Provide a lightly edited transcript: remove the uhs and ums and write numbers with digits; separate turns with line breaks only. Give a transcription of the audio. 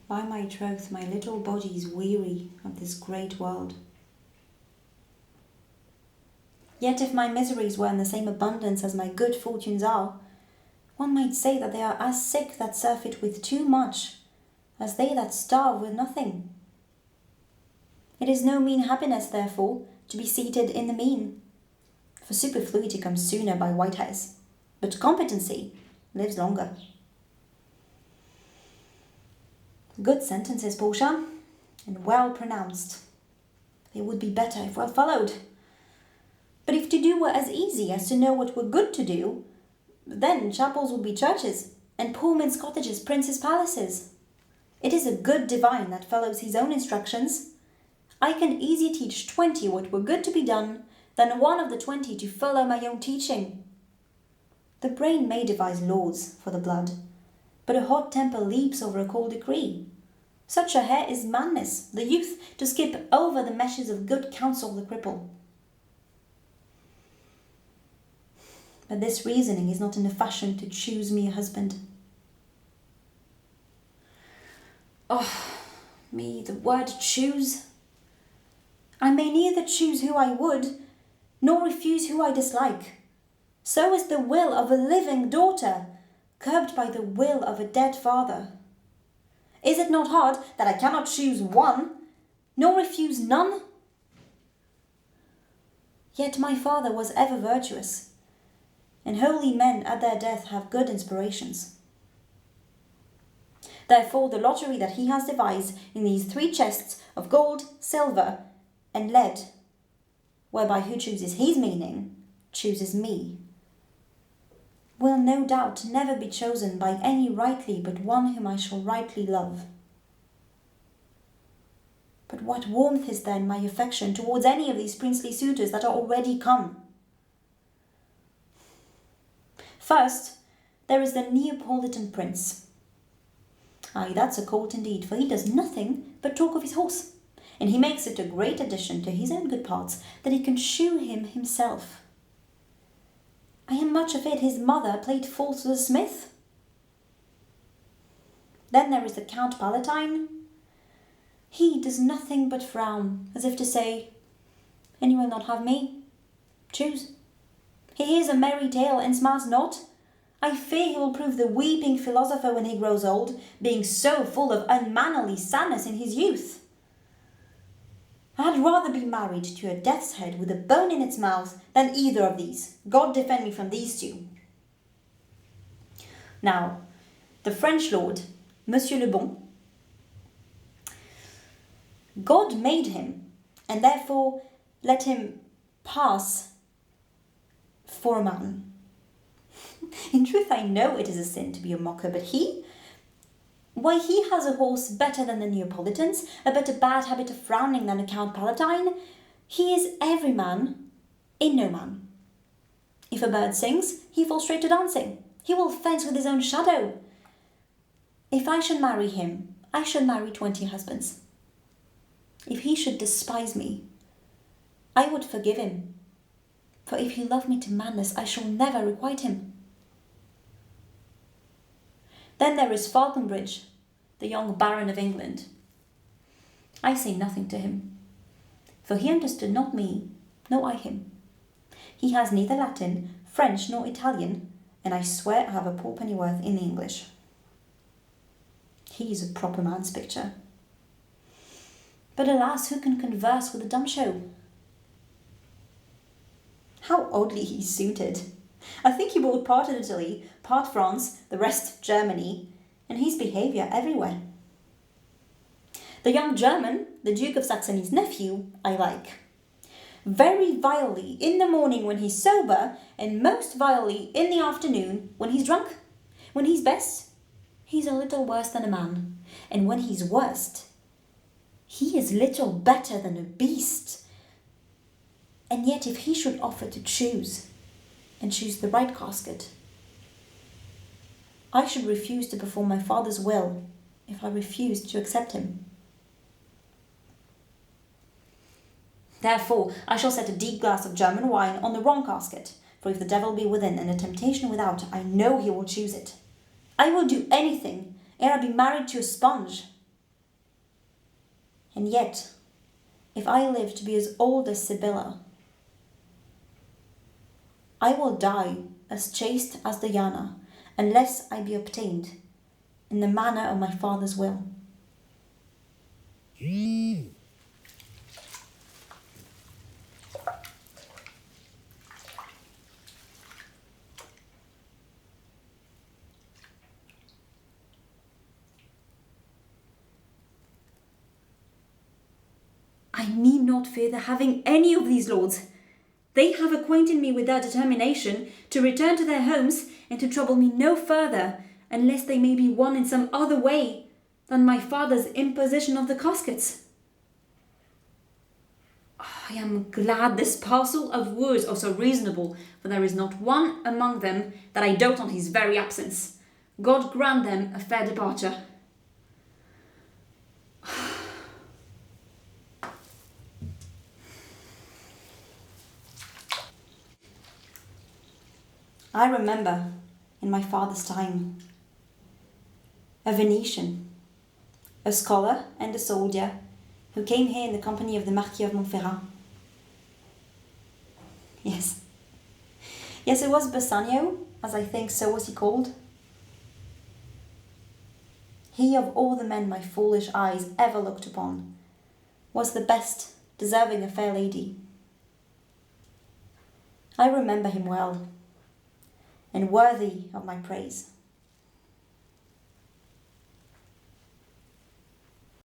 By my troth, my little body is weary of this great world. Yet if my miseries were in the same abundance as my good fortunes are, one might say that they are as sick that surfeit with too much as they that starve with nothing. It is no mean happiness, therefore, to be seated in the mean, for superfluity comes sooner by white hairs, but competency lives longer. Good sentences, Portia, and well pronounced. They would be better if well followed. But if to do were as easy as to know what were good to do, then chapels would be churches, and poor men's cottages princes' palaces. It is a good divine that follows his own instructions. I can easy teach 20 what were good to be done, than one of the 20 to follow my own teaching. The brain may devise laws for the blood, but a hot temper leaps over a cold decree. Such a hair is madness, the youth to skip over the meshes of good counsel the cripple. But this reasoning is not in the fashion to choose me a husband. Oh, me, the word choose. I may neither choose who I would, nor refuse who I dislike. So is the will of a living daughter, curbed by the will of a dead father. Is it not hard that I cannot choose one, nor refuse none? Yet my father was ever virtuous, and holy men at their death have good inspirations. Therefore the lottery that he has devised in these 3 chests of gold, silver, and lead, whereby who chooses his meaning, chooses me, will no doubt never be chosen by any rightly but one whom I shall rightly love. But what warmth is there in my affection towards any of these princely suitors that are already come? First, there is the Neapolitan prince. Aye, that's a colt indeed, for he does nothing but talk of his horse, and he makes it a great addition to his own good parts that he can shoe him himself. I am much afraid his mother played false to the smith. Then there is the Count Palatine. He does nothing but frown, as if to say, "And you will not have me? Choose." He hears a merry tale and smiles not. I fear he will prove the weeping philosopher when he grows old, being so full of unmannerly sadness in his youth. I had rather be married to a death's head with a bone in its mouth than either of these. God defend me from these 2. Now, the French lord, Monsieur le Bon, God made him, and therefore let him pass for a man. In truth, I know it is a sin to be a mocker, but why, he has a horse better than the Neapolitans, a better bad habit of frowning than the Count Palatine. He is every man in no man. If a bird sings, he falls straight to dancing. He will fence with his own shadow. If I should marry him, I should marry 20 husbands. If he should despise me, I would forgive him. For if he love me to madness, I shall never requite him. Then there is Falconbridge, the young Baron of England. I say nothing to him, for he understood not me, nor I him. He has neither Latin, French, nor Italian, and I swear I have a poor pennyworth in the English. He is a proper man's picture. But alas, who can converse with a dumb show? How oddly he's suited. I think he bought part of Italy, part France, the rest Germany, and his behaviour everywhere. The young German, the Duke of Saxony's nephew, I like. Very vilely in the morning when he's sober, and most vilely in the afternoon when he's drunk. When he's best, he's a little worse than a man, and when he's worst, he is little better than a beast. And yet if he should offer to choose, and choose the right casket, I should refuse to perform my father's will if I refused to accept him. Therefore, I shall set a deep glass of German wine on the wrong casket, for if the devil be within and a temptation without, I know he will choose it. I will do anything ere I be married to a sponge. And yet, if I live to be as old as Sibylla, I will die as chaste as Diana, unless I be obtained in the manner of my father's will. I need not fear the having any of these lords. They have acquainted me with their determination to return to their homes and to trouble me no further, unless they may be won in some other way than my father's imposition of the caskets. I am glad this parcel of words are so reasonable, for there is not one among them that I dote on his very absence. God grant them a fair departure. I remember, in my father's time, a Venetian, a scholar and a soldier, who came here in the company of the Marquis of Montferrat. Yes, it was Bassanio, as I think so was he called. He of all the men my foolish eyes ever looked upon, was the best, deserving a fair lady. I remember him well, and worthy of my praise.